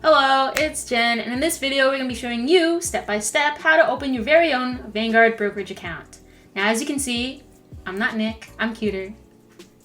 Hello, it's Jen, and in this video we're going to be showing you step by step how to open your very own Vanguard brokerage account. Now as you can see, I'm not Nick, I'm cuter.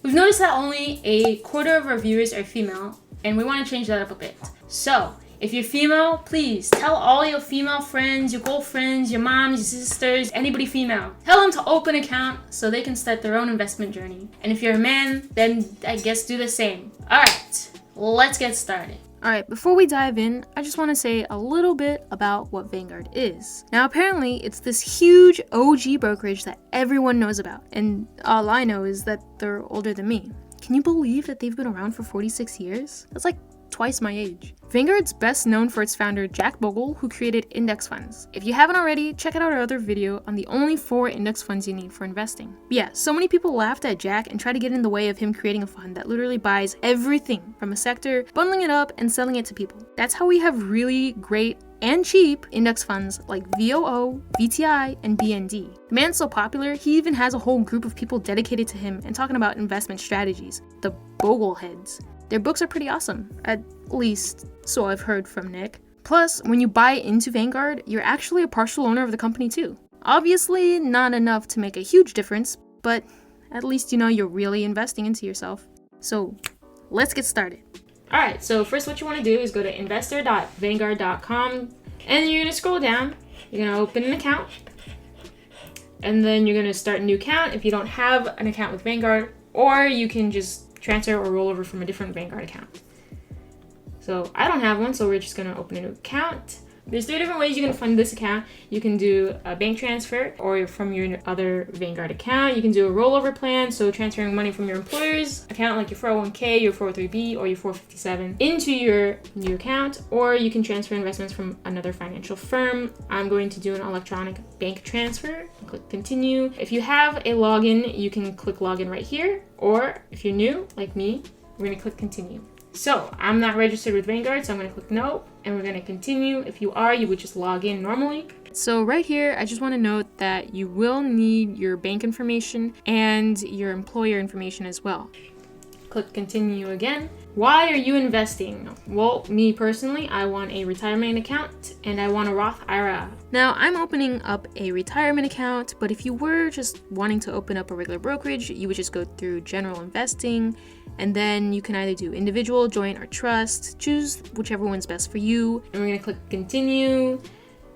We've noticed that only a quarter of our viewers are female, and we want to change that up a bit. So, if you're female, please tell all your female friends, your girlfriends, your moms, your sisters, anybody female. Tell them to open an account so they can start their own investment journey. And if you're a man, then I guess do the same. Alright, let's get started. Alright, before we dive in, I just want to say a little bit about what Vanguard is. Now apparently, it's this huge OG brokerage that everyone knows about, and all I know is that they're older than me. Can you believe that they've been around for 46 years? That's like twice my age. Vanguard's best known for its founder, Jack Bogle, who created index funds. If you haven't already, check out our other video on the only 4 index funds you need for investing. But yeah, so many people laughed at Jack and tried to get in the way of him creating a fund that literally buys everything from a sector, bundling it up and selling it to people. That's how we have really great and cheap index funds like VOO, VTI, and BND. The man's so popular, he even has a whole group of people dedicated to him and talking about investment strategies, the Bogle heads. Their books are pretty awesome, at least so I've heard from Nick. Plus, when you buy into Vanguard, you're actually a partial owner of the company too. Obviously, not enough to make a huge difference, but at least you know you're really investing into yourself. So, let's get started. Alright, so first what you want to do is go to investor.vanguard.com, and you're going to scroll down, you're going to open an account, and then you're going to start a new account if you don't have an account with Vanguard, or you can just transfer or roll over from a different Vanguard account. So I don't have one, so we're just gonna open a new account. There's 3 different ways you can fund this account. You can do a bank transfer or from your other Vanguard account. You can do a rollover plan, so transferring money from your employer's account like your 401k, your 403b, or your 457 into your new account, or you can transfer investments from another financial firm. I'm going to do an electronic bank transfer. Click continue. If you have a login, you can click login right here, or if you're new, like me, we're gonna click continue. So I'm not registered with Vanguard, so I'm going to click no, and we're going to continue. If you are, you would just log in normally. So right here, I just want to note that you will need your bank information and your employer information as well. Click continue again. Why are you investing? Well, me personally, I want a retirement account and I want a Roth IRA. Now, I'm opening up a retirement account, but if you were just wanting to open up a regular brokerage, you would just go through general investing, and then you can either do individual, joint, or trust. Choose whichever one's best for you. And we're gonna click continue.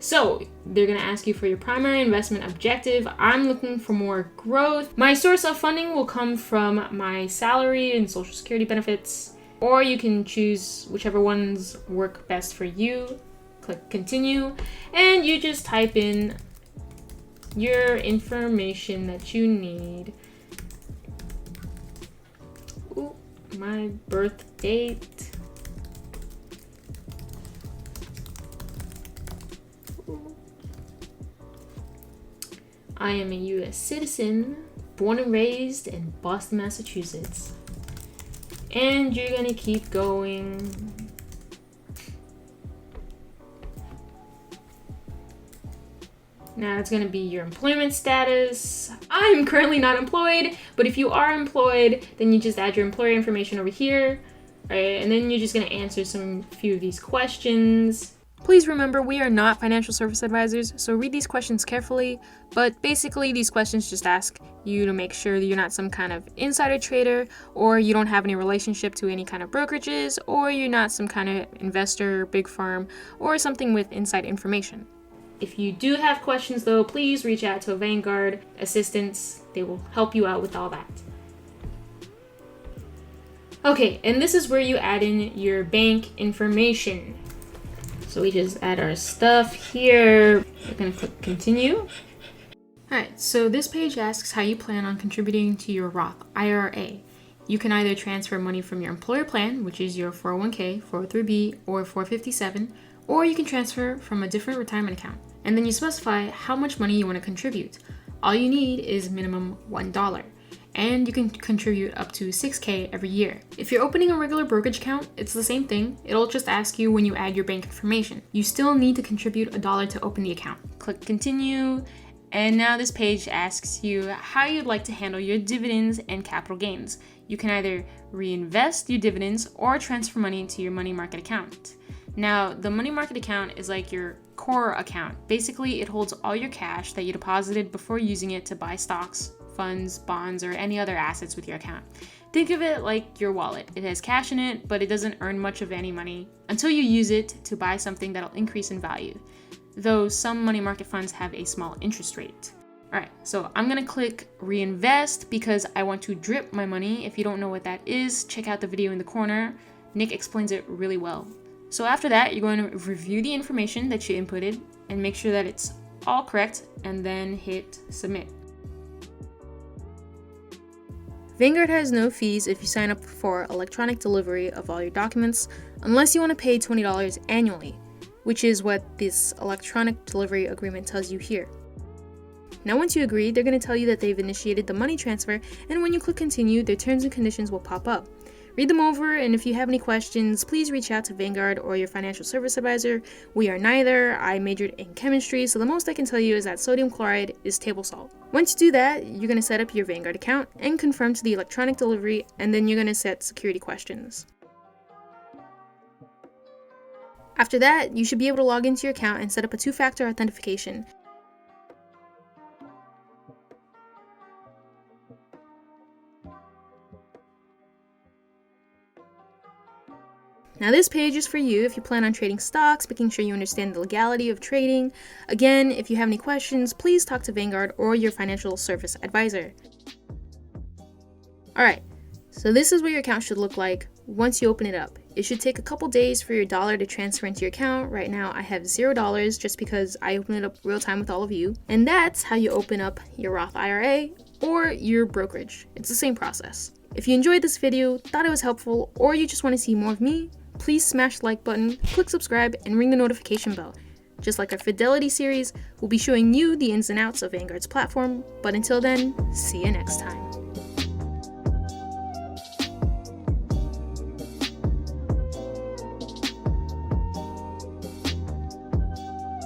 So they're gonna ask you for your primary investment objective. I'm looking for more growth. My source of funding will come from my salary and Social Security benefits, or you can choose whichever ones work best for you. Click continue, and you just type in your information that you need. Ooh, my birth date. I am a U.S. citizen, born and raised in Boston, Massachusetts. And you're gonna keep going. Now it's gonna be your employment status. I'm currently not employed, but if you are employed, then you just add your employer information over here, right? And then you're just gonna answer few of these questions. Please remember, we are not financial service advisors, so read these questions carefully, but basically these questions just ask you to make sure that you're not some kind of insider trader, or you don't have any relationship to any kind of brokerages, or you're not some kind of investor, big firm, or something with inside information. If you do have questions though, please reach out to a Vanguard assistance. They will help you out with all that. Okay, and this is where you add in your bank information. So we just add our stuff here. We're gonna click continue. Alright, so this page asks how you plan on contributing to your Roth IRA. You can either transfer money from your employer plan, which is your 401k, 403b, or 457, or you can transfer from a different retirement account. And then you specify how much money you want to contribute. All you need is minimum $1. And you can contribute up to $6,000 every year. If you're opening a regular brokerage account, it's the same thing. It'll just ask you when you add your bank information. You still need to contribute $1 to open the account. Click continue, and now this page asks you how you'd like to handle your dividends and capital gains. You can either reinvest your dividends or transfer money to your money market account. Now, the money market account is like your core account. Basically, it holds all your cash that you deposited before using it to buy stocks, funds, bonds, or any other assets with your account. Think of it like your wallet. It has cash in it, but it doesn't earn much of any money until you use it to buy something that'll increase in value, though some money market funds have a small interest rate. All right, so I'm gonna click reinvest because I want to drip my money. If you don't know what that is, check out the video in the corner. Nick explains it really well. So after that, you're going to review the information that you inputted and make sure that it's all correct, and then hit submit. Vanguard has no fees if you sign up for electronic delivery of all your documents, unless you want to pay $20 annually, which is what this electronic delivery agreement tells you here. Now once you agree, they're going to tell you that they've initiated the money transfer, and when you click continue, their terms and conditions will pop up. Read them over, and if you have any questions, please reach out to Vanguard or your financial service advisor. We are neither. I majored in chemistry, so the most I can tell you is that sodium chloride is table salt. Once you do that, you're going to set up your Vanguard account and confirm to the electronic delivery, and then you're going to set security questions. After that, you should be able to log into your account and set up a two-factor authentication. Now this page is for you if you plan on trading stocks, making sure you understand the legality of trading. Again, if you have any questions, please talk to Vanguard or your financial service advisor. Alright, so this is what your account should look like once you open it up. It should take a couple days for your dollar to transfer into your account. Right now I have $0 just because I opened it up real time with all of you. And that's how you open up your Roth IRA or your brokerage. It's the same process. If you enjoyed this video, thought it was helpful, or you just want to see more of me, please smash the like button, click subscribe, and ring the notification bell. Just like our Fidelity series, we'll be showing you the ins and outs of Vanguard's platform, but until then, see you next time.